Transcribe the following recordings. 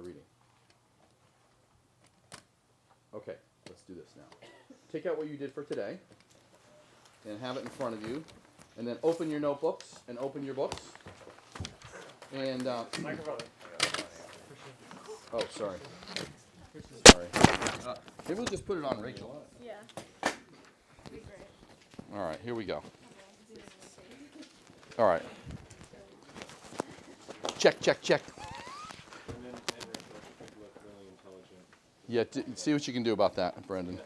reading. Okay, let's do this now. Take out what you did for today and have it in front of you. And then open your notebooks and open your books. And, oh, sorry. Sorry. Maybe we'll just put it on Rachel. Yeah. Be great. All right, here we go. All right. Check, check, check. Yeah, see what you can do about that, Brendan.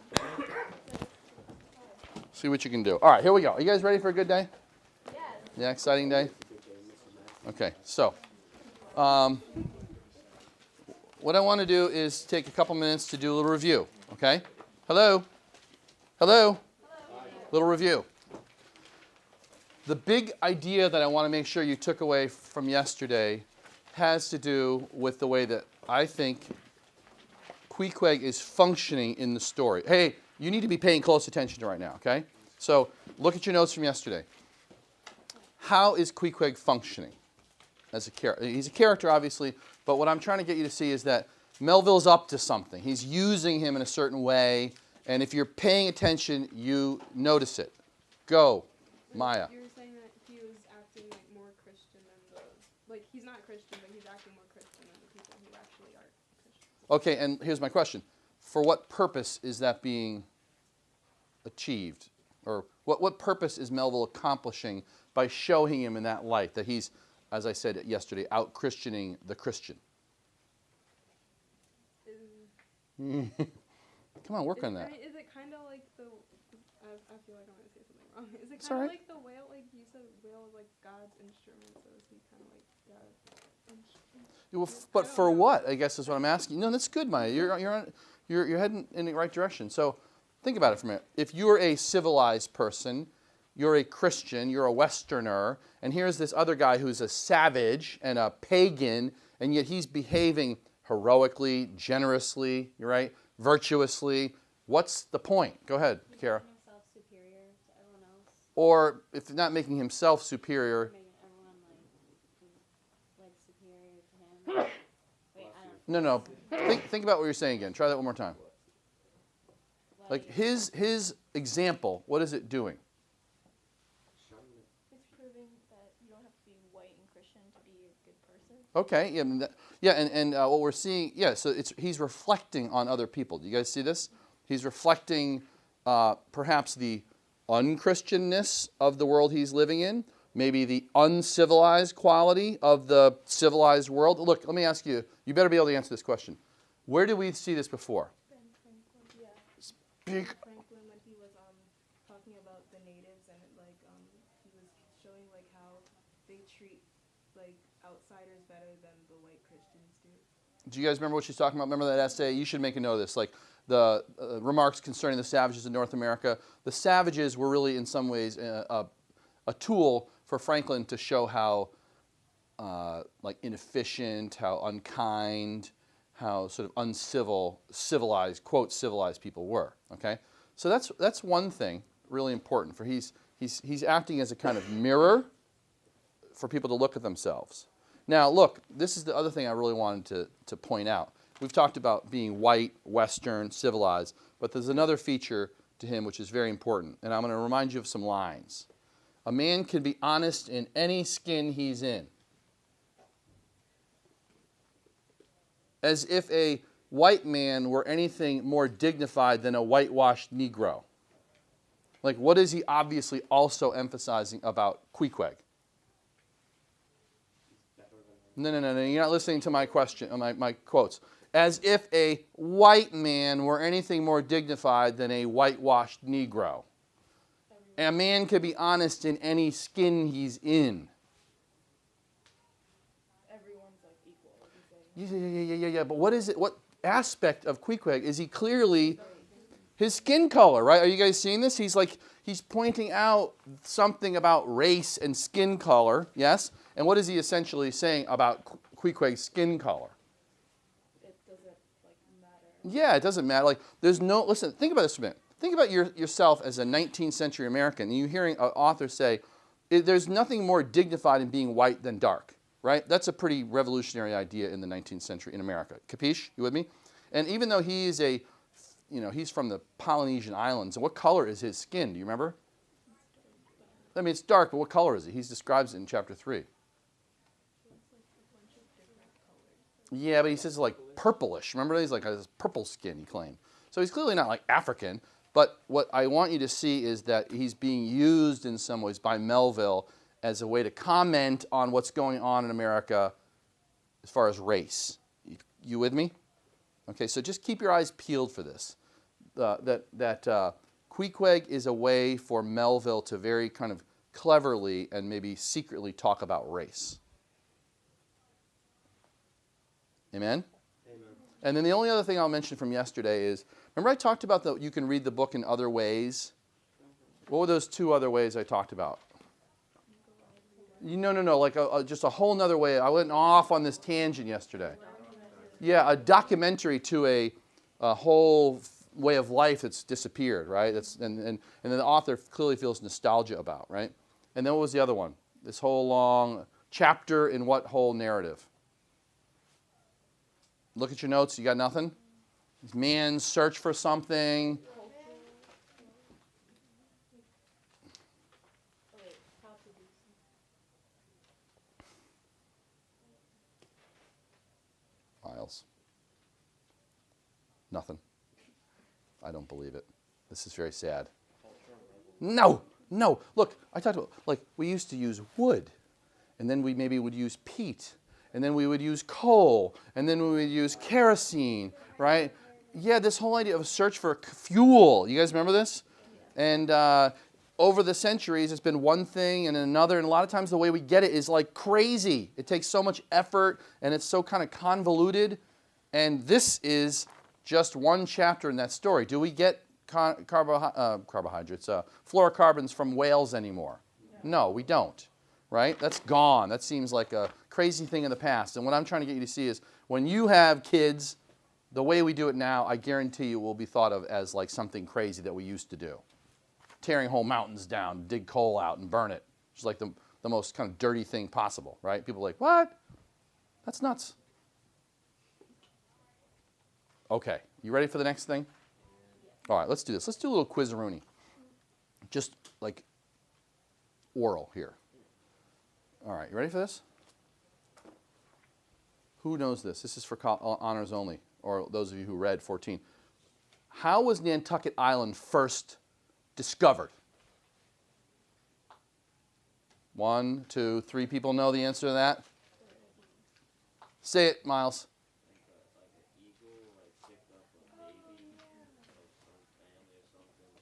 See what you can do. All right, here we go. Are you guys ready for a good day? Yes. Yeah, exciting day? Okay, so what I want to do is take a couple minutes to do a little review, okay? Hello? Hello? Little review. The big idea that I want to make sure you took away from yesterday has to do with the way that I think Pequod is functioning in the story. Hey, you need to be paying close attention to right now, okay? So look at your notes from yesterday. How is Pequod functioning as a character? He's a character, obviously, but what I'm trying to get you to see is that Melville's up to something. He's using him in a certain way, and if you're paying attention, you notice it. Go, Maya. You were saying that he was acting like more Christian than the, like he's not Christian, but he's acting more Christian than the people who actually are Christians. Okay, and here's my question. For what purpose is that being achieved? Or what purpose is Melville accomplishing by showing him in that light, that he's, as I said yesterday, out-Christianing the Christian? Come on, work on that. Is it kind of like the, I feel like I'm going to say something wrong. Is it It's kind all of right. like the whale, like you said, whale is like God's instrument, so is he kind of like God's instrument? Well, but for what, I guess, is what I'm asking. No, that's good, Maya. You're heading in the right direction. So think about it for a minute. If you're a civilized person, you're a Christian, you're a Westerner, and here's this other guy who's a savage and a pagan, and yet he's behaving heroically, generously, you're right, virtuously. What's the point? Go ahead, Kara. Making himself superior to everyone else. Or if not making himself superior. Making everyone like superior to him. Wait, I don't. No. Think about what you're saying again. Try that one more time. Like his example, what is it doing? It's proving that you don't have to be white and Christian to be a good person. Okay, yeah, and what we're seeing, yeah, so he's reflecting on other people. Do you guys see this? He's reflecting perhaps the unchristianness of the world he's living in, maybe the uncivilized quality of the civilized world. Look, let me ask you, you better be able to answer this question. Where did we see this before? Yeah. Speak. Franklin, when he was talking about the natives and like he was showing like how they treat like outsiders better than the white Christians do. Do you guys remember what she's talking about? Remember that essay? You should make a note of this. Like the remarks concerning the savages in North America. The savages were really, in some ways, a tool for Franklin to show how like inefficient, how unkind, how sort of civilized, quote, civilized people were. Okay, so that's one thing really important. For he's acting as a kind of mirror for people to look at themselves. Now, look, this is the other thing I really wanted to point out. We've talked about being white, Western, civilized, but there's another feature to him which is very important, and I'm going to remind you of some lines. A man can be honest in any skin he's in. As if a white man were anything more dignified than a whitewashed Negro. Like, what is he obviously also emphasizing about Pequod? No, you're not listening to my question, my quotes. As if a white man were anything more dignified than a whitewashed Negro. A man could be honest in any skin he's in. Everyone's like equal. Yeah. But what is it? What aspect of Pequod is he clearly? His skin color, right? Are you guys seeing this? He's pointing out something about race and skin color, yes? And what is he essentially saying about Pequod's skin color? It doesn't matter. Yeah, it doesn't matter. Like, listen, think about this for a minute. Think about yourself as a 19th century American, and you're hearing an author say, there's nothing more dignified in being white than dark. right? That's a pretty revolutionary idea in the 19th century in America. Capiche? You with me? And even though he is he's from the Polynesian Islands, and what color is his skin? Do you remember? I mean, it's dark, but what color is it? He describes it in chapter 3. Yeah, but he says like purplish. Remember, he's like has purple skin, he claimed. So he's clearly not like African. But what I want you to see is that he's being used in some ways by Melville as a way to comment on what's going on in America as far as race. You with me? Okay, so just keep your eyes peeled for this. Queequeg is a way for Melville to very kind of cleverly and maybe secretly talk about race. Amen? Amen. And then the only other thing I'll mention from yesterday is, remember I talked about that you can read the book in other ways? What were those 2 other ways I talked about? No, like just a whole other way. I went off on this tangent yesterday. Yeah, a documentary to a whole way of life that's disappeared, right? And the author clearly feels nostalgia about, right? And then what was the other one? This whole long chapter in what whole narrative? Look at your notes. You got nothing? Man's search for something. Miles. Nothing. I don't believe it. This is very sad. No. Look, I talked about, like, we used to use wood, and then we maybe would use peat, and then we would use coal, and then we would use kerosene, right? Yeah, this whole idea of a search for fuel. You guys remember this? And over the centuries, it's been one thing and another, and a lot of times the way we get it is like crazy. It takes so much effort, and it's so kind of convoluted, and this is just one chapter in that story. Do we get carbohydrates, fluorocarbons from whales anymore? No, we don't, right? That's gone. That seems like a crazy thing in the past. And what I'm trying to get you to see is when you have kids, the way we do it now, I guarantee you will be thought of as like something crazy that we used to do. Tearing whole mountains down, dig coal out and burn it. It's like the most kind of dirty thing possible, right? People are like, what? That's nuts. Okay, you ready for the next thing? All right, let's do this. Let's do a little quiz-a-rooney. Just like oral here. All right, you ready for this? Who knows this? This is for honors only, or those of you who read 14. How was Nantucket Island first discovered? 1, 2, 3 people know the answer to that? Say it, Miles.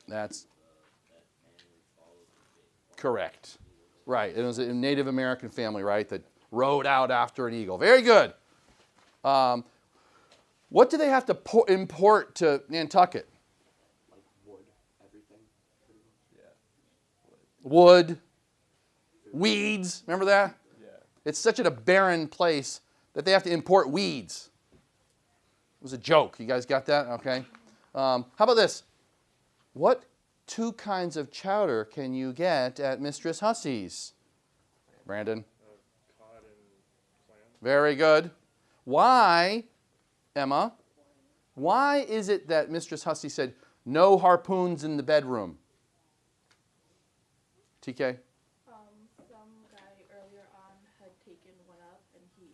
That's correct. Right. It was a Native American family, right, that rode out after an eagle. Very good. What do they have to import to Nantucket? Like wood, everything. Yeah. Wood, weeds. Remember that? Yeah. It's such a barren place that they have to import weeds. It was a joke. You guys got that? Okay. How about this? What 2 kinds of chowder can you get at Mistress Hussey's? Brandon? Cod and clam. Very good. Why, Emma, why is it that Mistress Hussey said, no harpoons in the bedroom? TK? Some guy earlier on had taken one up and he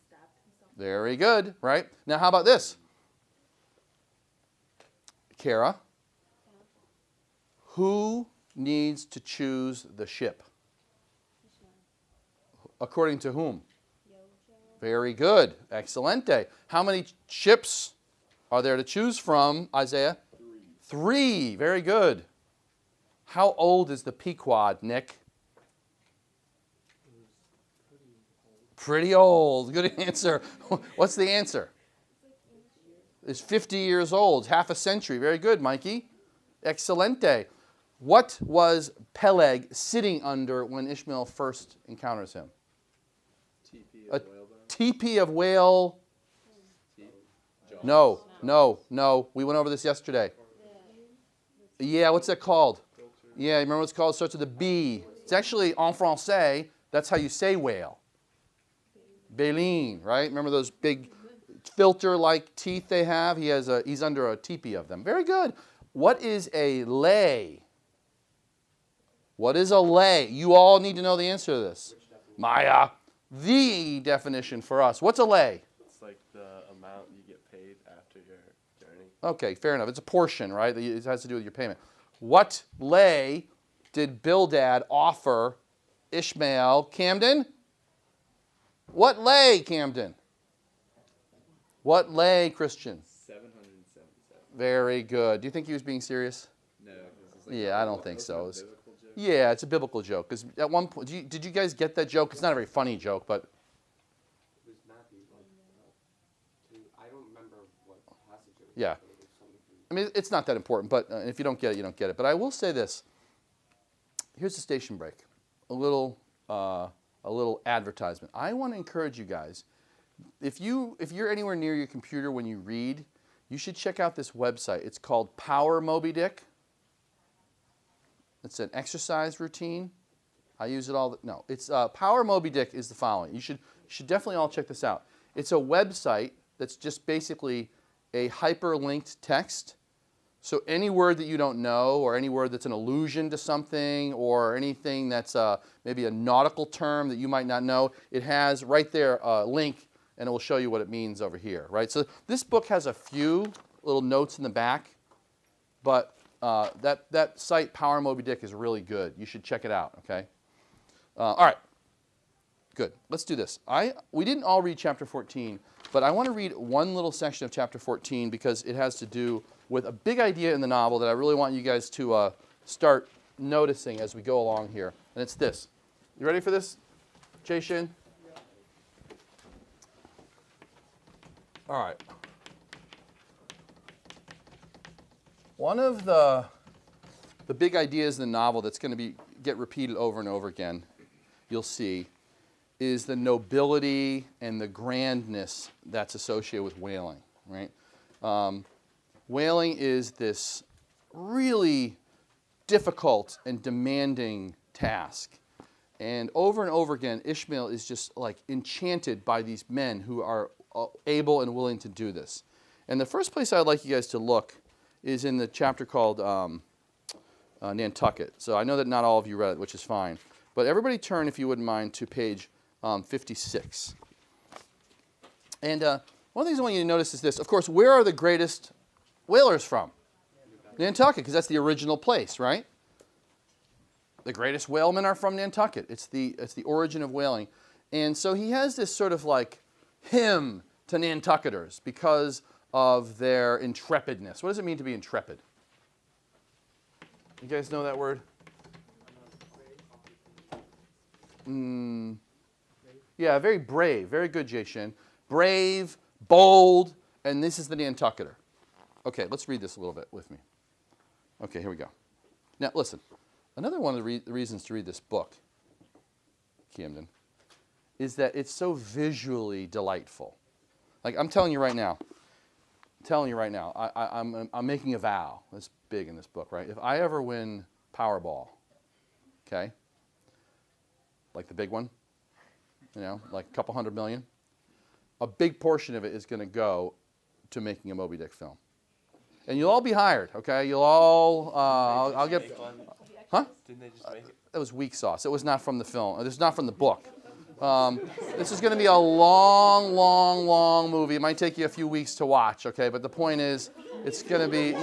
stabbed himself. Very good, right? Now how about this? Kara? Who needs to choose the ship? According to whom? Very good. Excelente. How many ships are there to choose from, Isaiah? 3. Very good. How old is the Pequod, Nick? Pretty old. Good answer. What's the answer? It's 50 years old. Half a century. Very good, Mikey. Excelente. What was Peleg sitting under when Ishmael first encounters him? TP of whalebone. Teepee of whale. No. We went over this yesterday. Yeah, what's that called? Yeah, remember what it's called? It starts with a B. It's actually en français. That's how you say whale. baleen, right? Remember those big filter-like teeth they have? He's under a teepee of them. Very good. What is a lay? What is a lay? You all need to know the answer to this. Maya, the definition for us. What's a lay? It's like the amount you get paid after your journey. Okay, fair enough. It's a portion, right? It has to do with your payment. What lay did Bildad offer Ishmael? Camden? What lay, Camden? What lay, Christian? 777. Very good. Do you think he was being serious? No. 'Cause it's like Yeah, I don't think so. It's a biblical joke. Yeah, it's a biblical joke. Because at one point, did you guys get that joke? It's not a very funny joke, but It was Matthew, I don't remember what passage it was. Yeah. But it was something from- I mean, it's not that important. But if you don't get it, you don't get it. But I will say this. Here's the station break. A little advertisement. I want to encourage you guys. If you're anywhere near your computer when you read, you should check out this website. It's called Power Moby Dick. It's an exercise routine. I use it all. No, it's Power Moby Dick is the following. You should definitely all check this out. It's a website that's just basically a hyperlinked text. So any word that you don't know, or any word that's an allusion to something, or anything that's maybe a nautical term that you might not know, it has right there a link, and it will show you what it means over here, right? So this book has a few little notes in the back, but that site, Power Moby Dick, is really good. You should check it out, okay? All right, good. Let's do this. We didn't all read chapter 14, but I want to read one little section of chapter 14 because it has to do with a big idea in the novel that I really want you guys to start noticing as we go along here. And it's this. You ready for this, Jay Shin? Yeah. All right. One of the big ideas in the novel that's going to get repeated over and over again, you'll see, is the nobility and the grandness that's associated with whaling, right? Whaling is this really difficult and demanding task. And over again, Ishmael is just like enchanted by these men who are able and willing to do this. And the first place I'd like you guys to look is in the chapter called Nantucket. So I know that not all of you read it, which is fine. But everybody turn, if you wouldn't mind, to page 56. And one of the things I want you to notice is this. Of course, where are the greatest whalers from? Nantucket, because that's the original place, right? The greatest whalemen are from Nantucket. It's the origin of whaling. And so he has this sort of like hymn to Nantucketers because of their intrepidness. What does it mean to be intrepid? You guys know that word? Yeah, very brave. Very good, Jay Shin. Brave, bold, and this is the Nantucketer. Okay, let's read this a little bit with me. Okay, here we go. Now, listen. Another one of the reasons to read this book, Camden, is that it's so visually delightful. Like, I'm telling you right now, I'm making a vow. It's big in this book, right? If I ever win Powerball, okay, like the big one, like a couple $100 million, a big portion of it is going to go to making a Moby Dick film. And you'll all be hired, okay? You'll all, I'll get, huh? Didn't they just make it? That was weak sauce. It was not from the film. It was not from the book. This is going to be a long movie. It might take you a few weeks to watch, okay? But the point is, it's going to be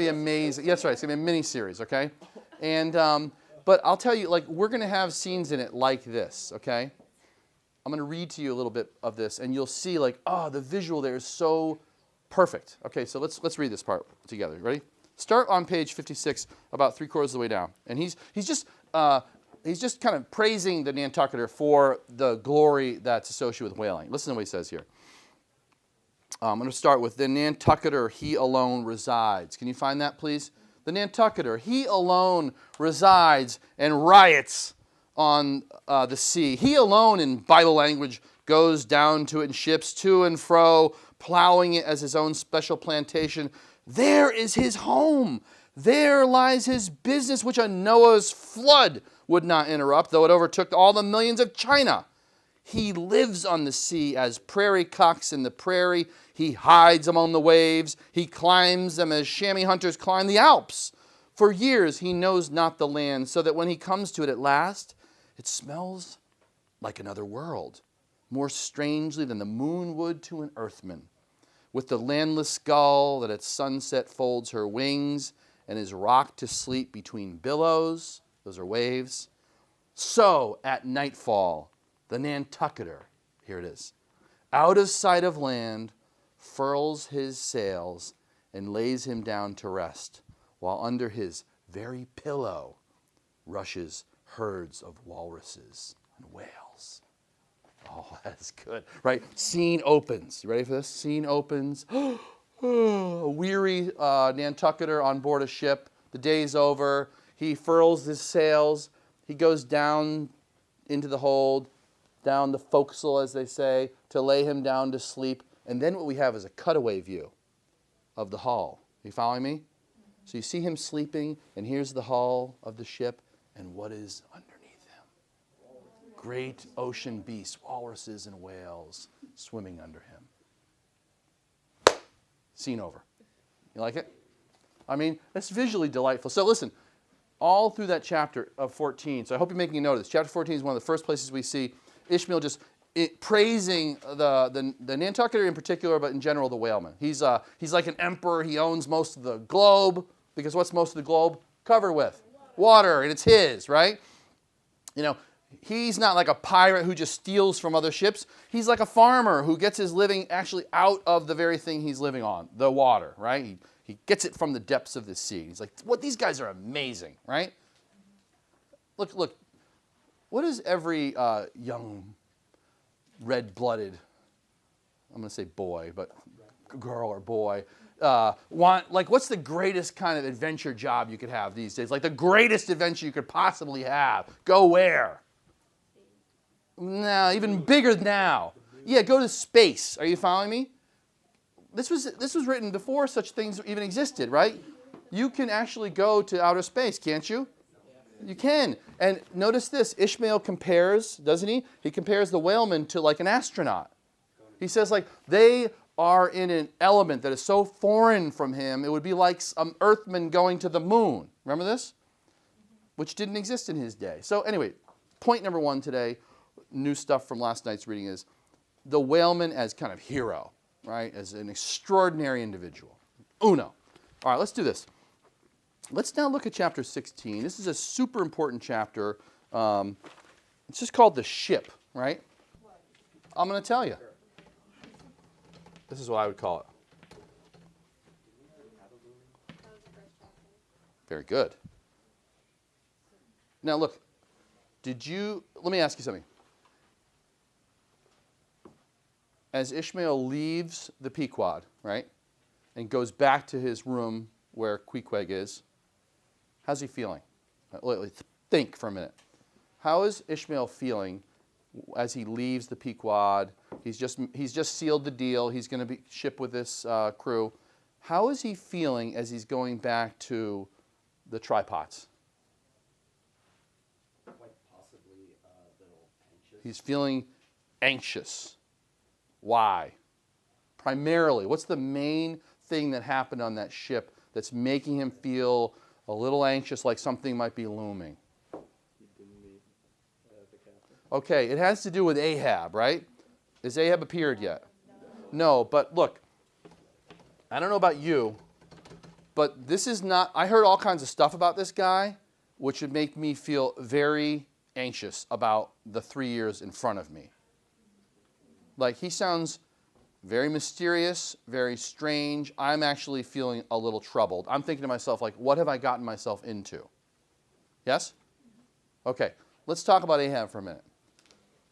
amazing. Yes, right. It's going to be a miniseries, okay? And but I'll tell you, like, we're going to have scenes in it like this, okay? I'm going to read to you a little bit of this, and you'll see, like, the visual there is so perfect. Okay, so let's read this part together. Ready? Start on page 56, about 3/4 of the way down, and he's just kind of praising the Nantucketer for the glory that's associated with whaling. Listen to what he says here. I'm going to start with the Nantucketer, he alone resides. Can you find that, please? The Nantucketer, he alone resides and riots on the sea. He alone, in Bible language, goes down to it in ships, to and fro, plowing it as his own special plantation. There is his home. There lies his business, which a Noah's flood would not interrupt, though it overtook all the millions of China. He lives on the sea as prairie cocks in the prairie. He hides among the waves. He climbs them as chamois hunters climb the Alps. For years he knows not the land, so that when he comes to it at last, it smells like another world, more strangely than the moon would to an earthman. With the landless gull that at sunset folds her wings and is rocked to sleep between billows, those are waves, so at nightfall, the Nantucketer, here it is, out of sight of land, furls his sails and lays him down to rest, while under his very pillow rushes herds of walruses and whales. Oh, that's good, right? Scene opens. You ready for this? Scene opens. A weary Nantucketer on board a ship. The day's over. He furls his sails. He goes down into the hold, down the forecastle, as they say, to lay him down to sleep. And then what we have is a cutaway view of the hull. Are you following me? So you see him sleeping, and here's the hull of the ship, and what is underneath him? Great ocean beasts, walruses and whales swimming under him. Scene over. You like it? I mean, it's visually delightful. So listen, all through that chapter of 14, so I hope you're making a note of this. Chapter 14 is one of the first places we see Ishmael just praising the Nantucketer in particular, but in general the whaleman. He's like an emperor. He owns most of the globe, because what's most of the globe covered with? Water, and it's his, right? You know, he's not like a pirate who just steals from other ships. He's like a farmer who gets his living actually out of the very thing he's living on, the water, right? He gets it from the depths of the sea. He's like, what? These guys are amazing, right? Look. What does every young, red-blooded, I'm going to say boy, but girl or boy, want? Like, what's the greatest kind of adventure job you could have these days? Like the greatest adventure you could possibly have. Go where? No, even bigger now. Yeah, go to space. Are you following me? This was written before such things even existed, right? You can actually go to outer space, can't you? You can. And notice this. Ishmael compares, doesn't he? He compares the whaleman to like an astronaut. He says like they are in an element that is so foreign from him, it would be like some earthman going to the moon. Remember this? Which didn't exist in his day. So anyway, point number one today, new stuff from last night's reading, is the whaleman as kind of hero, right? As an extraordinary individual. Uno. All right, let's do this. Let's now look at chapter 16. This is a super important chapter. It's just called the ship, right? I'm going to tell you. This is what I would call it. Very good. Now look, let me ask you something. As Ishmael leaves the Pequod, right, and goes back to his room where Queequeg is, how's he feeling? Think for a minute. How is Ishmael feeling as he leaves the Pequod? He's just sealed the deal. He's going to be ship with this crew. How is he feeling as he's going back to the tripods? Quite possibly a little anxious. He's feeling anxious. Why? Primarily, what's the main thing that happened on that ship that's making him feel a little anxious, like something might be looming? He didn't meet the captain. Okay, it has to do with Ahab, right? Has Ahab appeared yet? No, but look, I don't know about you, but this is not, I heard all kinds of stuff about this guy, which would make me feel very anxious about the 3 years in front of me. Like, he sounds very mysterious, very strange. I'm actually feeling a little troubled. I'm thinking to myself, like, what have I gotten myself into? Yes? Okay, let's talk about Ahab for a minute.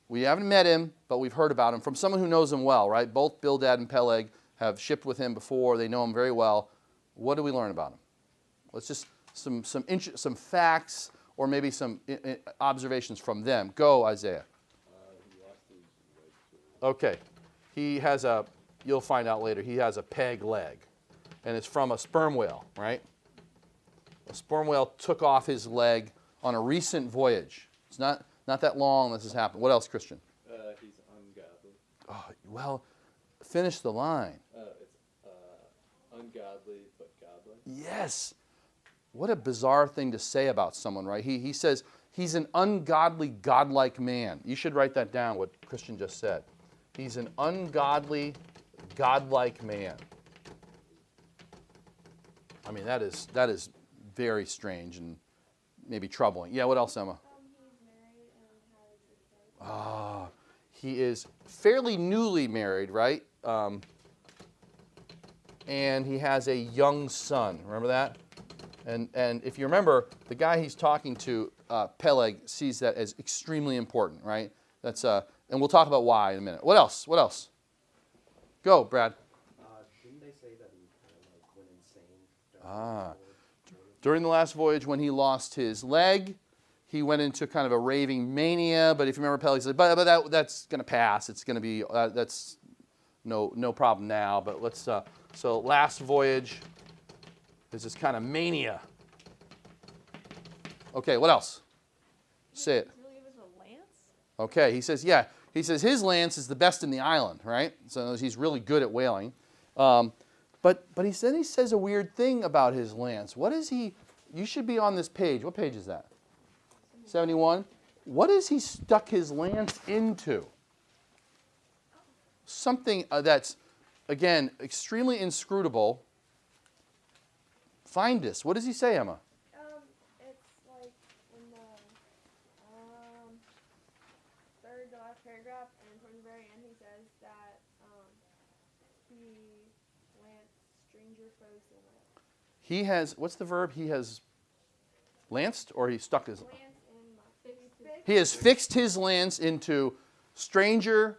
We haven't met him, but we've heard about him from someone who knows him well, right? Both Bildad and Peleg have shipped with him before. They know him very well. What do we learn about him? Let's just, some facts or maybe some observations from them. Go, Isaiah. Okay. He has you'll find out later, he has a peg leg. And it's from a sperm whale, right? A sperm whale took off his leg on a recent voyage. It's not that long this has happened. What else, Christian? He Oh, well, finish the line. It's ungodly but godly. Yes. What a bizarre thing to say about someone, right? He says he's an ungodly, godlike man. You should write that down, what Christian just said. He's an ungodly, godlike man. I mean, that is very strange and maybe troubling. Yeah, what else, Emma? He's married and has a kid. Ah, he is fairly newly married, right? And he has a young son. Remember that? And if you remember, the guy he's talking to, Peleg, sees that as extremely important, right? That's and we'll talk about why in a minute. What else? What else? Go, Brad. Didn't they say that he kind of like went insane? Ah. During the last voyage, when he lost his leg, he went into kind of a raving mania. But if you remember, Peleg said, "But that's going to pass. It's going to be that's no problem now." But let's so last voyage. There's this kind of mania. Okay, what else? Say it. Really, it was a lance? Okay, he says, yeah. He says his lance is the best in the island, right? So he's really good at whaling. But he says a weird thing about his lance. What is he? You should be on this page. What page is that? 71. What is he stuck his lance into? Something that's, again, extremely inscrutable. Find this. What does he say, Emma? It's like in the third to last paragraph, and towards the very end, he says that he lanced stranger foes in it. He has, what's the verb? He has lanced or he stuck his, Lance in my he has fixed his lance into stranger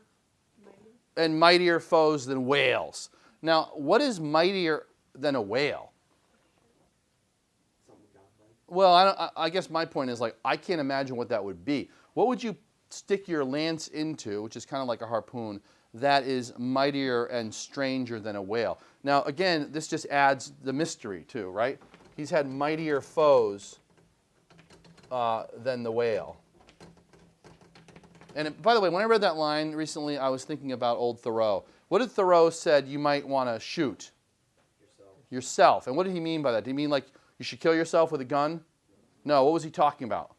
and mightier foes than whales. Now, what is mightier than a whale? Something godlike. Well, I guess my point is, like, I can't imagine what that would be. What would you stick your lance into, which is kind of like a harpoon, that is mightier and stranger than a whale? Now, again, this just adds the mystery too, right? He's had mightier foes than the whale. And by the way, when I read that line recently, I was thinking about old Thoreau. What did Thoreau said you might want to shoot? Yourself. And what did he mean by that? Did he mean like you should kill yourself with a gun? No, what was he talking about?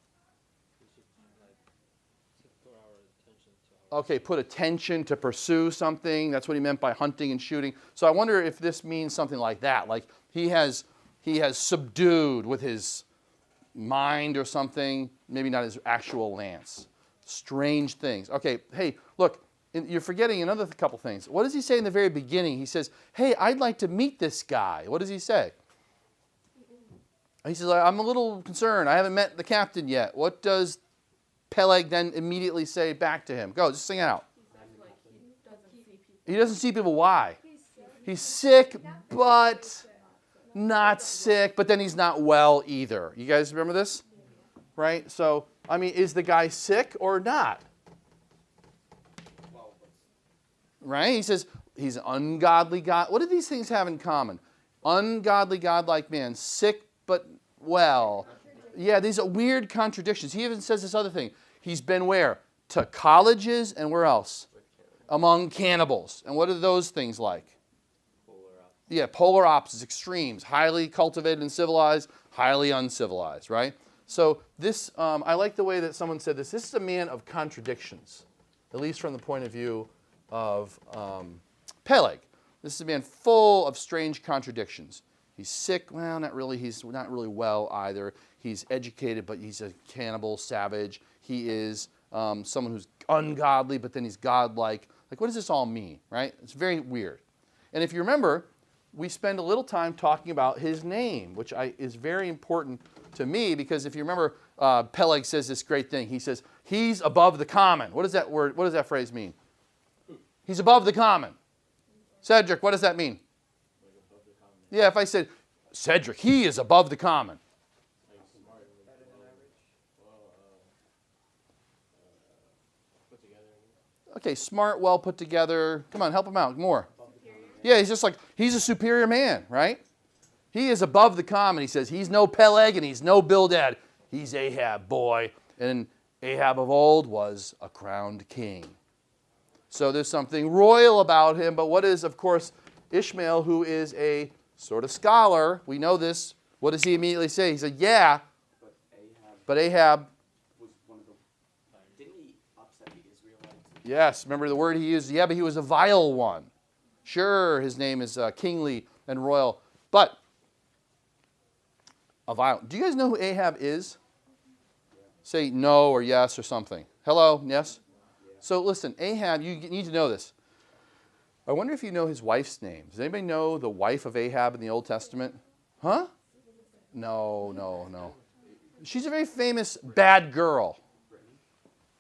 Okay, put attention to pursue something. That's what he meant by hunting and shooting. So I wonder if this means something like that. Like he has subdued with his mind or something, maybe not his actual lance. Strange things. Okay, hey, look, you're forgetting another couple things. What does he say in the very beginning? He says, hey, I'd like to meet this guy. What does he say? He says, I'm a little concerned. I haven't met the captain yet. What does Peleg then immediately say back to him? Go, just sing it out. He doesn't see people. Why? He's sick, but not sick, but then he's not well either. You guys remember this? Right? So, I mean, is the guy sick or not? Right? He says he's an ungodly God. What do these things have in common? Ungodly, godlike man, sick but well. Yeah, these are weird contradictions. He even says this other thing. He's been where? To colleges and where else? Among cannibals. And what are those things like? Yeah, polar opposites, extremes. Highly cultivated and civilized, highly uncivilized, right? So this, I like the way that someone said this. This is a man of contradictions, at least from the point of view of Peleg. This is a man full of strange contradictions. He's sick. Well, not really. He's not really well either. He's educated, but he's a cannibal, savage. He is someone who's ungodly, but then he's godlike. Like, what does this all mean, right? It's very weird. And if you remember, we spend a little time talking about his name, which is very important to me because if you remember, Peleg says this great thing. He says, he's above the common. What does that word, what does that phrase mean? He's above the common. Cedric, what does that mean? Yeah, if I said, Cedric, he is above the common. Okay, smart, well put together. Come on, help him out more. Yeah, he's just like, he's a superior man, right? He is above the common. He says, he's no Peleg and he's no Bildad. He's Ahab, boy. And Ahab of old was a crowned king. So there's something royal about him. But what is, of course, Ishmael, who is a sort of scholar, we know this. What does he immediately say? He said, yeah, but Ahab was one of the. Didn't he upset the Israelites? yes, remember the word he used? Yeah, but he was a vile one. Sure, his name is kingly and royal, but a vile. Do you guys know who Ahab is? Say no or yes or something. Hello, yes? So listen, Ahab, you need to know this. I wonder if you know his wife's name. Does anybody know the wife of Ahab in the Old Testament? Huh? No. She's a very famous bad girl.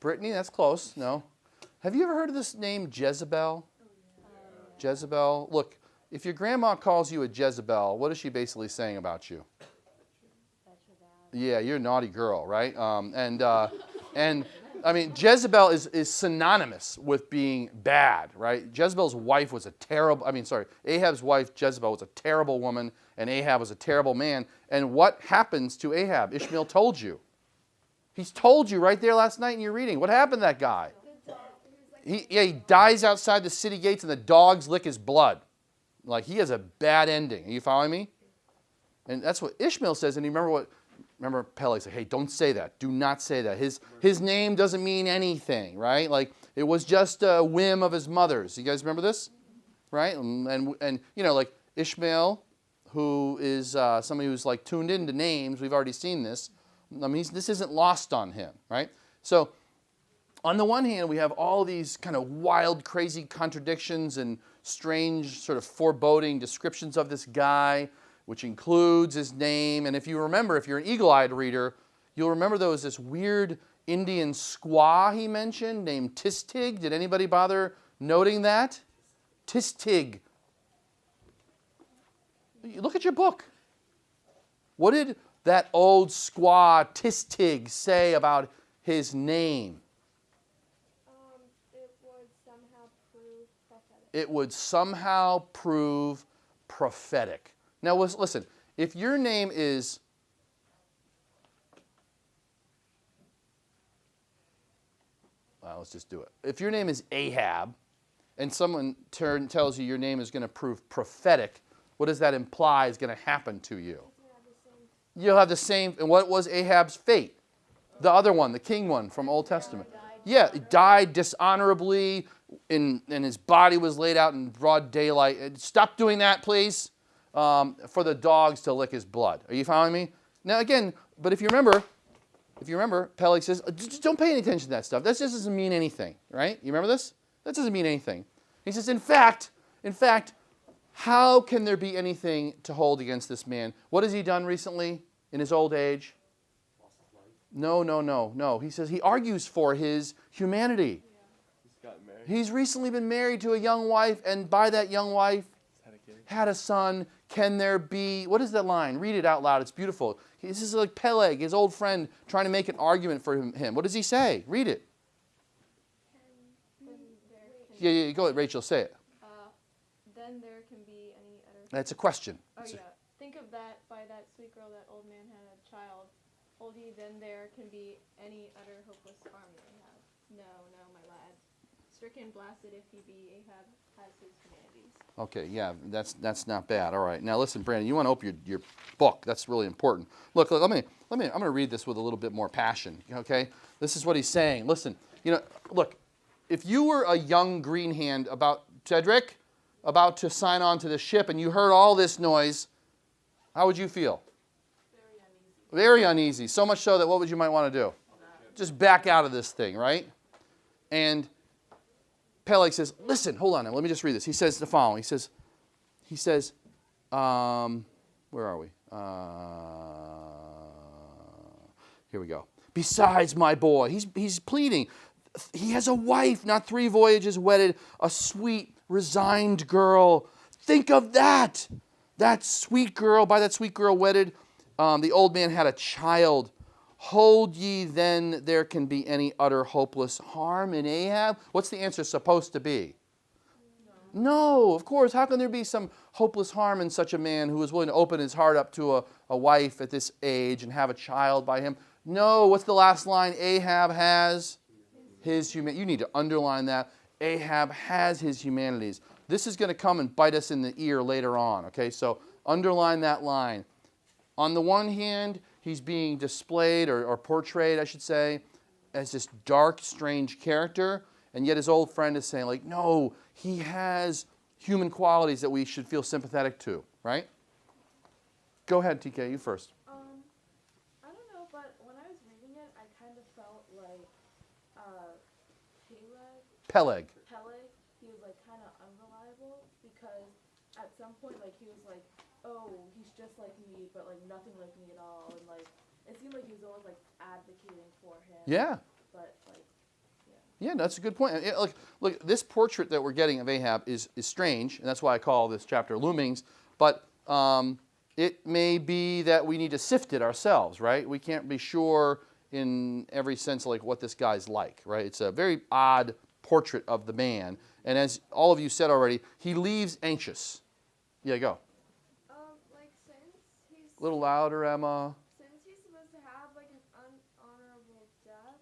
Brittany, that's close. No. Have you ever heard of this name, Jezebel? Jezebel. Look, if your grandma calls you a Jezebel, what is she basically saying about you? Yeah, you're a naughty girl, right? And I mean, Jezebel is synonymous with being bad, right? Jezebel's wife was Ahab's wife, Jezebel, was a terrible woman, and Ahab was a terrible man. And what happens to Ahab? Ishmael told you. He's told you right there last night in your reading. What happened to that guy? He dies outside the city gates and the dogs lick his blood. Like, he has a bad ending. Are you following me? And that's what Ishmael says. And you remember Peleg said, hey, don't say that. Do not say that. His name doesn't mean anything, right? Like, it was just a whim of his mother's. You guys remember this? Right? And you know, like Ishmael, who is somebody who's like tuned into names. We've already seen this. I mean, this isn't lost on him, right? So, on the one hand, we have all these kind of wild, crazy contradictions and strange sort of foreboding descriptions of this guy, which includes his name. And if you remember, if you're an eagle-eyed reader, you'll remember there was this weird Indian squaw he mentioned named Tostig. Did anybody bother noting that? Tostig. Look at your book. What did that old squaw Tostig say about his name? It would somehow prove prophetic. Now, listen, if your name is, well, let's just do it. If your name is Ahab, and someone tells you your name is going to prove prophetic, what does that imply is going to happen to you? You'll have the same, and what was Ahab's fate? The other one, the king one from Old Testament. Yeah, he died dishonorably, and his body was laid out in broad daylight. Stop doing that, please. For the dogs to lick his blood. Are you following me? Now again, but if you remember, Peleg says, just don't pay any attention to that stuff. That just doesn't mean anything, right? You remember this? That doesn't mean anything. He says, in fact, how can there be anything to hold against this man? What has he done recently in his old age? No. He says he argues for his humanity. He's gotten married. He's recently been married to a young wife, and by that young wife, had a son. Can there be, what is that line? Read it out loud. It's beautiful. This is like Peleg, his old friend, trying to make an argument for him. What does he say? Read it. Yeah, go ahead, Rachel, say it. Then there can be any other. That's a question. Oh yeah. Think of that by that sweet girl, that old man had a child. Hold ye, then there can be any utter hopeless harm that I have. No, my lad. Stricken, blasted if he be, Ahab has his humanities. Okay, yeah, that's not bad. All right, now listen, Brandon, you want to open your book. That's really important. Look, I'm going to read this with a little bit more passion. Okay, this is what he's saying. Listen, look, if you were a young green hand about to sign on to the ship, and you heard all this noise, how would you feel? Very uneasy. So much so that what would you might want to do? Just back out of this thing, right? And Peleg says, listen, hold on now, let me just read this. He says the following. He says, where are we? Here we go. Besides, my boy, he's pleading. He has a wife, not 3 voyages wedded, a sweet, resigned girl. Think of that. That sweet girl, by that sweet girl wedded, the old man had a child. Hold ye then there can be any utter hopeless harm in Ahab? What's the answer supposed to be? No, of course. How can there be some hopeless harm in such a man who is willing to open his heart up to a wife at this age and have a child by him? No, what's the last line? Ahab has his humanity. You need to underline that. Ahab has his humanities. This is going to come and bite us in the ear later on, okay? So underline that line. On the one hand, he's being displayed or portrayed, I should say, as this dark, strange character, and yet his old friend is saying, like, no, he has human qualities that we should feel sympathetic to, right? Go ahead, TK, you first. I don't know, but when I was reading it, I kind of felt like Peleg. Peleg, he was like kind of unreliable because at some point, like he was like, oh, he's just like me, but like nothing like me at all, and like it seemed like he was always like advocating for him. Yeah. But like, Yeah, that's a good point. And, look, this portrait that we're getting of Ahab is strange, and that's why I call this chapter Loomings. But it may be that we need to sift it ourselves, right? We can't be sure in every sense like what this guy's like, right? It's a very odd portrait of the man. And as all of you said already, he leaves anxious. Yeah, go. like since he's A little louder, Emma. since he's supposed to have like an unhonorable death,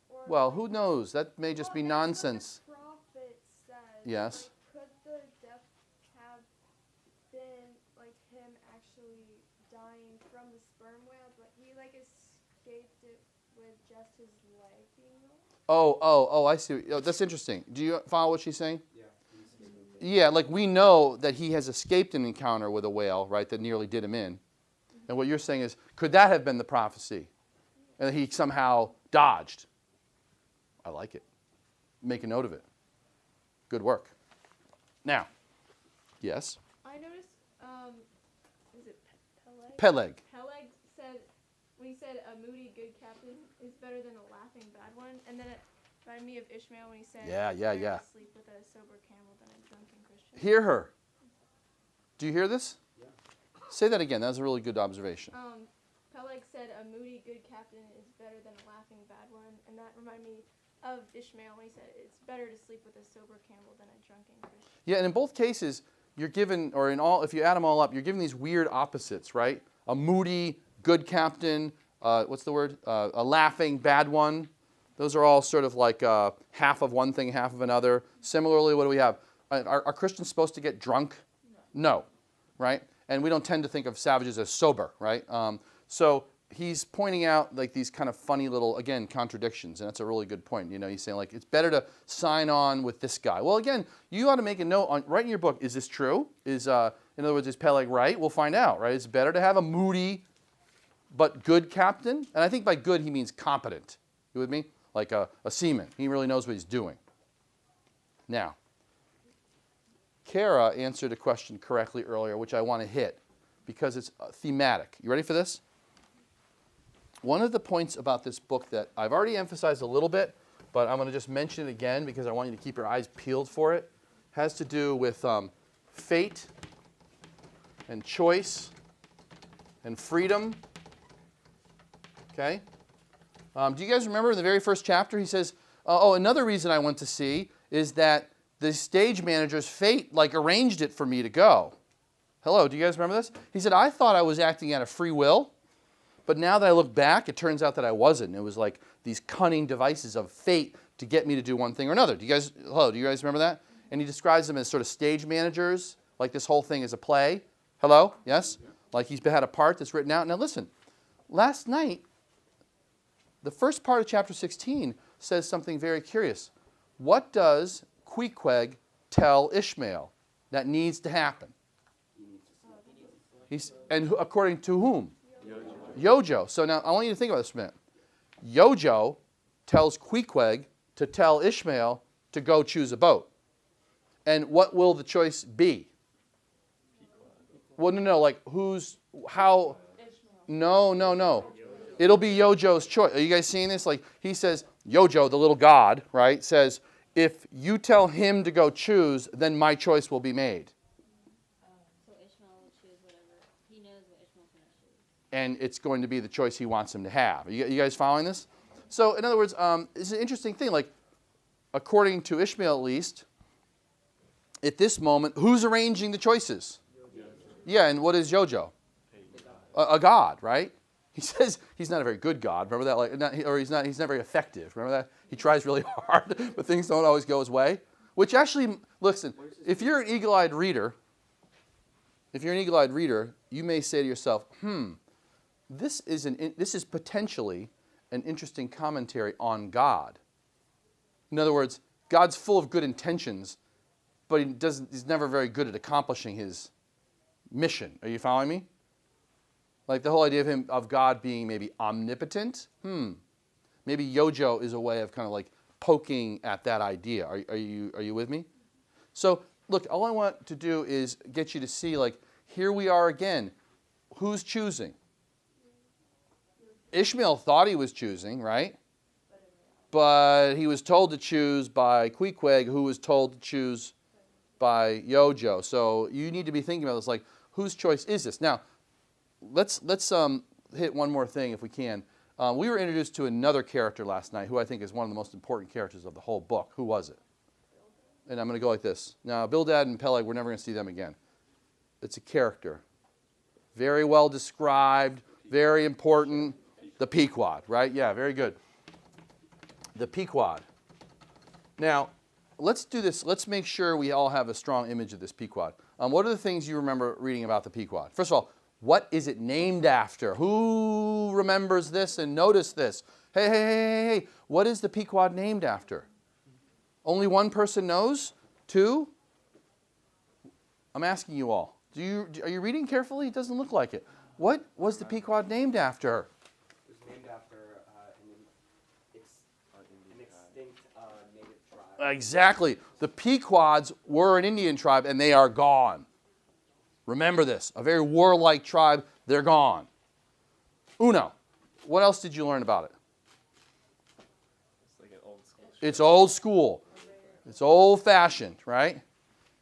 or Well, like, who knows? That may just be it's nonsense. What the prophet says. Yes. Like, could the death have been like him actually dying from the sperm whale, but he like escaped it with just his leg being off? Oh, I see. Oh, that's interesting. Do you follow what she's saying? Yeah. Yeah, like we know that he has escaped an encounter with a whale, right, that nearly did him in. And what you're saying is, could that have been the prophecy? And that he somehow dodged. I like it. Make a note of it. Good work. Now, yes? I noticed, is it Peleg? Peleg. Peleg said, when he said a moody good captain is better than a laughing bad one, and then it reminded me of Ishmael when he said, Yeah. "It's better to sleep with a sober camel than a drunken Christian." Hear her. Do you hear this? Yeah. Say that again. That was a really good observation. Peleg said a moody good captain is better than a laughing bad one, and that reminded me of Ishmael when he said it's better to sleep with a sober camel than a drunken Christian. Yeah, and in both cases, you're given, or in all, if you add them all up, you're given these weird opposites, right? A moody, good captain, what's the word? A laughing, bad one. Those are all sort of like half of one thing, half of another. Similarly, what do we have? Are Christians supposed to get drunk? No, right? And we don't tend to think of savages as sober, right? So he's pointing out like these kind of funny little, again, contradictions, and that's a really good point. You know, he's saying like it's better to sign on with this guy. Well, again, you ought to make a note on right in your book. Is this true? Is in other words, is Peleg right? We'll find out, right? It's better to have a moody but good captain, and I think by good he means competent. You with me? Like a seaman. He really knows what he's doing. Now, Kara answered a question correctly earlier, which I want to hit because it's thematic. You ready for this? One of the points about this book that I've already emphasized a little bit, but I'm going to just mention it again because I want you to keep your eyes peeled for it, has to do with fate and choice and freedom. Okay? Do you guys remember in the very first chapter he says, another reason I went to sea is that the stage manager's fate like arranged it for me to go. Hello, do you guys remember this? He said, I thought I was acting out of free will, but now that I look back, it turns out that I wasn't. It was like these cunning devices of fate to get me to do one thing or another. Do you guys remember that? And he describes them as sort of stage managers, like this whole thing is a play. Hello? Yes? Like he's had a part that's written out. Now listen, last night, the first part of chapter 16 says something very curious. What does Pequod tell Ishmael that needs to happen? According to whom? Yojo. So now I want you to think about this for a minute. Yojo tells Pequod to tell Ishmael to go choose a boat. And what will the choice be? Well, no, like how? No. It'll be Yojo's choice. Are you guys seeing this? Like he says, Yojo, the little god, right, says, if you tell him to go choose, then my choice will be made. So Ishmael will choose whatever. He knows what Ishmael's going to choose. And it's going to be the choice he wants him to have. You guys following this? So in other words, it's an interesting thing. Like, according to Ishmael at least, at this moment, who's arranging the choices? Yeah, and what is Yojo? A god, right? He says he's not a very good God. Remember that? He's not very effective. Remember that? He tries really hard, but things don't always go his way. Which actually, listen, if you're an eagle-eyed reader, you may say to yourself, this is potentially an interesting commentary on God. In other words, God's full of good intentions, but he's never very good at accomplishing his mission. Are you following me? Like the whole idea of God being maybe omnipotent. Maybe Yojo is a way of kind of like poking at that idea. Are you with me? So look, all I want to do is get you to see, like, here we are again. Who's choosing? Ishmael thought he was choosing, right? But he was told to choose by Pequod, who was told to choose by Yojo. So you need to be thinking about this, like, whose choice is this? Now, let's hit one more thing if we can. We were introduced to another character last night who I think is one of the most important characters of the whole book. Who was it? And I'm going to go like this. Now, Bildad and Peleg, we're never going to see them again. It's a character. Very well described, very important. The Pequod, right? Yeah, very good. The Pequod. Now, let's do this. Let's make sure we all have a strong image of this Pequod. What are the things you remember reading about the Pequod? First of all, what is it named after? Who remembers this and noticed this? Hey. What is the Pequod named after? Only one person knows? Two? I'm asking you all. Are you reading carefully? It doesn't look like it. What was the Pequod named after? It was named after an extinct native tribe. Exactly. The Pequods were an Indian tribe, and they are gone. Remember this. A very warlike tribe. They're gone. Uno. What else did you learn about it? It's like an old school. It's old school. It's old-fashioned, right?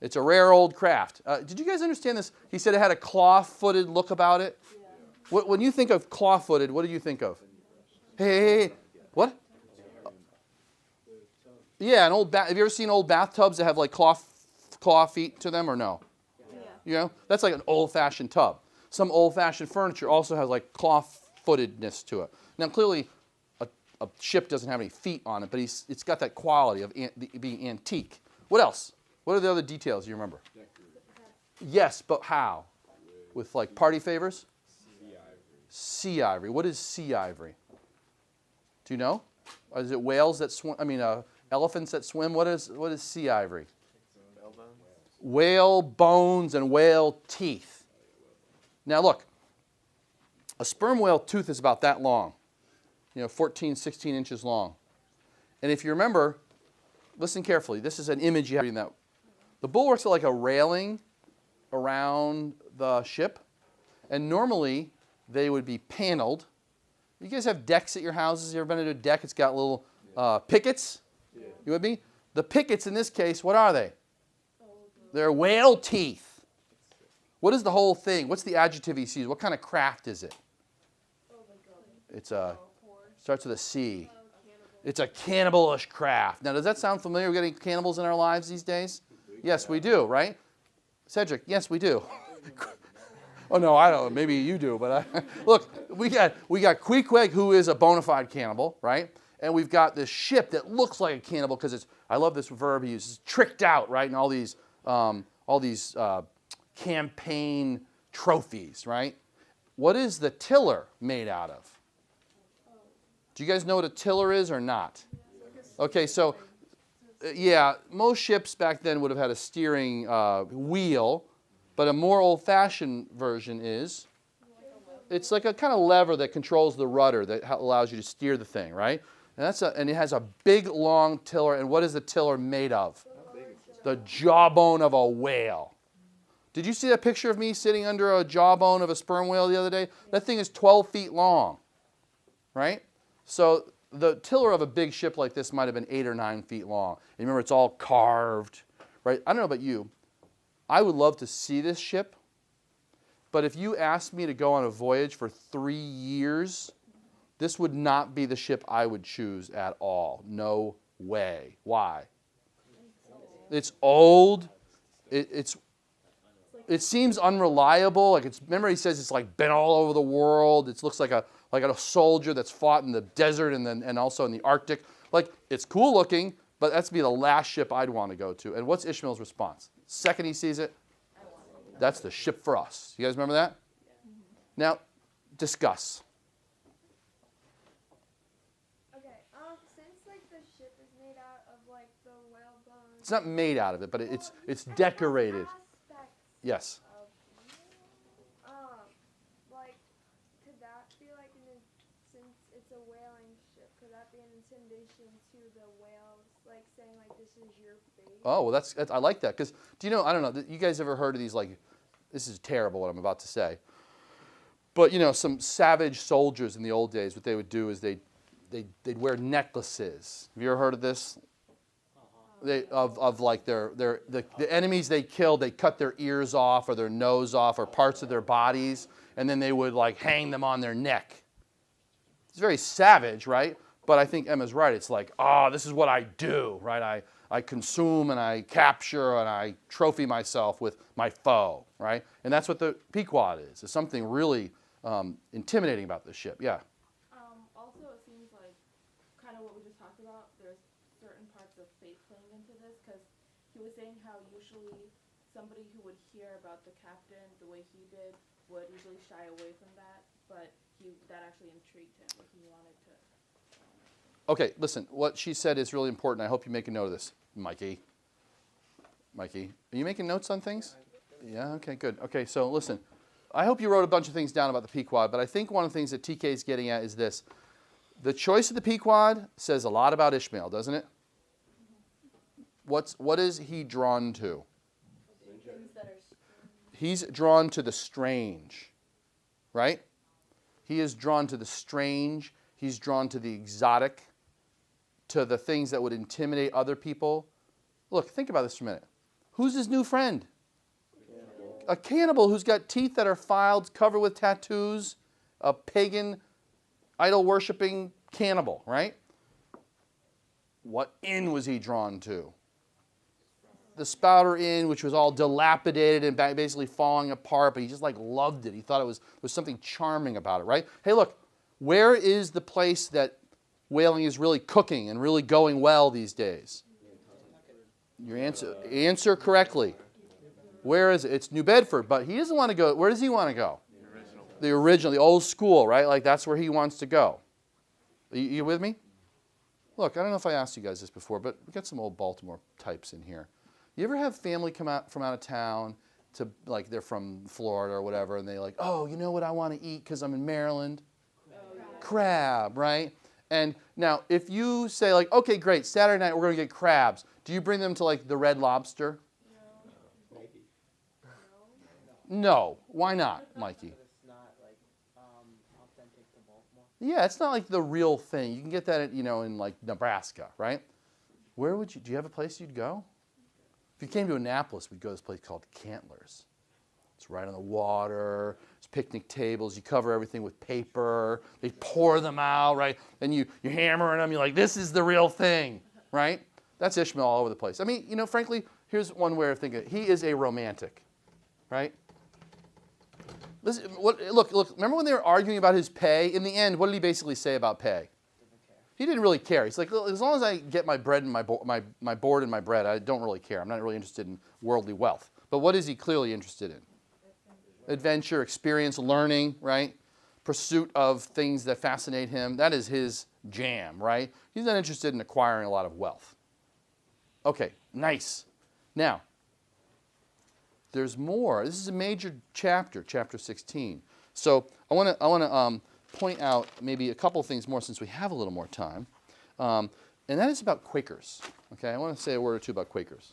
It's a rare old craft. Did you guys understand this? He said it had a claw-footed look about it. Yeah. When you think of claw-footed, what do you think of? Hey. What? Yeah, an old have you ever seen old bathtubs that have like claw feet to them or no? Yeah. You know, that's like an old-fashioned tub. Some old-fashioned furniture also has like claw-footedness to it. Now, clearly, a ship doesn't have any feet on it, but it's got that quality of being antique. What else? What are the other details you remember? Yes, but how? With like party favors? Sea ivory. Sea ivory. What is sea ivory? Do you know? Is it whales that swim? I mean, elephants that swim? What is sea ivory? Whale bones. Whale bones and whale teeth. Now look, a sperm whale tooth is about that long. 14, 16 inches long. And if you remember, listen carefully. This is an image you have in that. The bulwarks are like a railing around the ship, and normally they would be paneled. You guys have decks at your houses? You ever been to a deck? It's got little pickets. Yeah. You with me? The pickets in this case, what are they? They're whale teeth. What is the whole thing? What's the adjective he sees? What kind of craft is it? It's starts with a C. It's a cannibalish craft. Now, does that sound familiar? We're getting cannibals in our lives these days? Yes, we do, right? Cedric, yes, we do. Oh, no, I don't. Maybe you do. But look, we got Pequod, who is a bona fide cannibal, right? And we've got this ship that looks like a cannibal because it's, I love this verb he uses, tricked out, right? And all these campaign trophies, right? What is the tiller made out of? Do you guys know what a tiller is or not? Okay, so, yeah, most ships back then would have had a steering wheel, but a more old-fashioned version is, it's like a kind of lever that controls the rudder that allows you to steer the thing, right? And it has a big, long tiller, and what is the tiller made of? The jawbone of a whale. Did you see that picture of me sitting under a jawbone of a sperm whale the other day? That thing is 12 feet long, right? So the tiller of a big ship like this might have been 8 or 9 feet long. And remember, it's all carved, right? I don't know about you. I would love to see this ship. But if you asked me to go on a voyage for 3 years, this would not be the ship I would choose at all. No way. Why? It's old. It seems unreliable. Remember he says it's like been all over the world. It looks like a soldier that's fought in the desert and also in the Arctic. Like, it's cool looking, but that's be the last ship I'd want to go to. And what's Ishmael's response? Second he sees it, that's the ship for us. You guys remember that? Now, discuss. Okay, since like the ship is made out of like the whale bones. It's not made out of it, but it's It has decorated. aspects Yes. of like, could that be like since it's a whaling ship, could that be an intimidation to the whales, like saying like this is your fate? Oh, well, that's I like that because do you know? I don't know. You guys ever heard of these? Like, this is terrible what I'm about to say, but you know, some savage soldiers in the old days, what they would do is they'd wear necklaces. Have you ever heard of this? Of like the enemies they killed, they cut their ears off or their nose off or parts of their bodies, and then they would like hang them on their neck. It's very savage, right? But I think Emma's right. It's like, oh, this is what I do, right? I consume and I capture and I trophy myself with my foe, right? And that's what the Pequod is. It's something really intimidating about this ship. Yeah. Also, it seems like kind of what we just talked about. There's certain parts of fate playing into this because he was saying how usually somebody who would hear about the captain the way he did would usually shy away from that, but that actually intrigued him. Like he wanted to. Okay, listen, what she said is really important. I hope you make a note of this, Mikey. Mikey, are you making notes on things? Yeah, okay, good. Okay, so listen, I hope you wrote a bunch of things down about the Pequod, but I think one of the things that TK is getting at is this. The choice of the Pequod says a lot about Ishmael, doesn't it? What is he drawn to? Things that are He's drawn to the strange, right? He is drawn to the strange. He's drawn to the exotic, to the things that would intimidate other people. Look, think about this for a minute. Who's his new friend? A cannibal who's got teeth that are filed, covered with tattoos, a pagan, idol-worshipping cannibal, right? What inn was he drawn to? The Spouter Inn, which was all dilapidated and basically falling apart, but he just like loved it. He thought there was something charming about it, right? Hey, look, where is the place that whaling is really cooking and really going well these days? Your answer correctly. Where is it? It's New Bedford, but he doesn't want to go. Where does he want to go? The original, the old school, right? Like that's where he wants to go. You with me? Look, I don't know if I asked you guys this before, but we got some old Baltimore types in here. You ever have family come out from out of town to, like, they're from Florida or whatever, and they're like, oh, you know what I want to eat because I'm in Maryland? Crab, right? And now, if you say, like, okay, great, Saturday night we're going to get crabs, do you bring them to, like, the Red Lobster? Maybe. No. Why not, Mikey? It's not like authentic to Baltimore. Yeah, it's not like the real thing. You can get that, in like Nebraska, right? Where would you? Do you have a place you'd go? If you came to Annapolis, we'd go to this place called Cantlers. It's right on the water. It's picnic tables. You cover everything with paper. They pour them out, right? Then you're hammering them. You're like, this is the real thing, right? That's Ishmael all over the place. I mean, frankly, here's one way of thinking. He is a romantic, right? Listen, look, remember when they were arguing about his pay? In the end, what did he basically say about pay? He didn't really care. He's like, as long as I get my bread and my board and my bread, I don't really care. I'm not really interested in worldly wealth. But what is he clearly interested in? Adventure, experience, learning, right? Pursuit of things that fascinate him. That is his jam, right? He's not interested in acquiring a lot of wealth. Okay, nice. Now, there's more. This is a major chapter, chapter 16. So I want to point out maybe a couple of things more since we have a little more time. And that is about Quakers. Okay, I want to say a word or two about Quakers.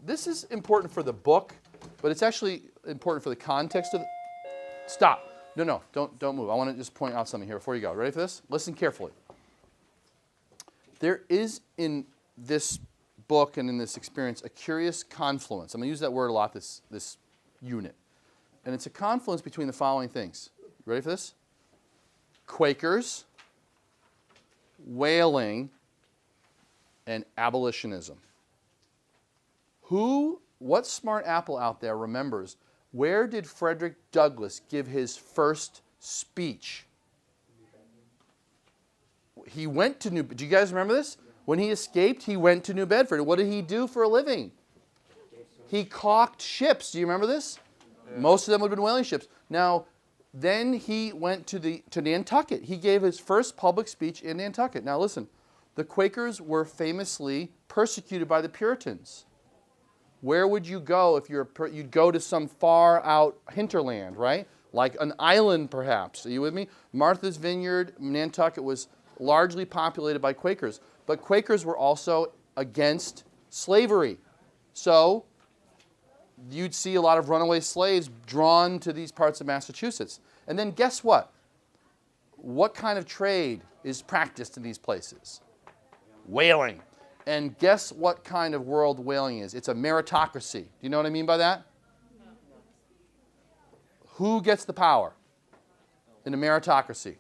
This is important for the book, but it's actually important for the context of the... Stop. No, don't move. I want to just point out something here before you go. Ready for this? Listen carefully. There is in this book and in this experience a curious confluence. I'm going to use that word a lot, this unit. And it's a confluence between the following things. Ready for this? Quakers, whaling, and abolitionism. What smart apple out there remembers, where did Frederick Douglass give his first speech? He went to do you guys remember this? When he escaped, he went to New Bedford. What did he do for a living? He caulked ships. Do you remember this? Yeah. Most of them would have been whaling ships. Now, then he went to Nantucket. He gave his first public speech in Nantucket. Now listen, the Quakers were famously persecuted by the Puritans. Where would you go if you'd go to some far out hinterland, right? Like an island, perhaps. Are you with me? Martha's Vineyard, Nantucket was largely populated by Quakers. But Quakers were also against slavery. So you'd see a lot of runaway slaves drawn to these parts of Massachusetts. And then guess what? What kind of trade is practiced in these places? Whaling. And guess what kind of world whaling is? It's a meritocracy. Do you know what I mean by that? Who gets the power in a meritocracy?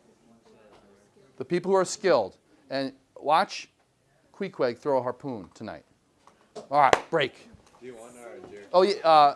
The people who are skilled. And watch Queequeg throw a harpoon tonight. All right, break. Do you want our adjournment? Oh, yeah,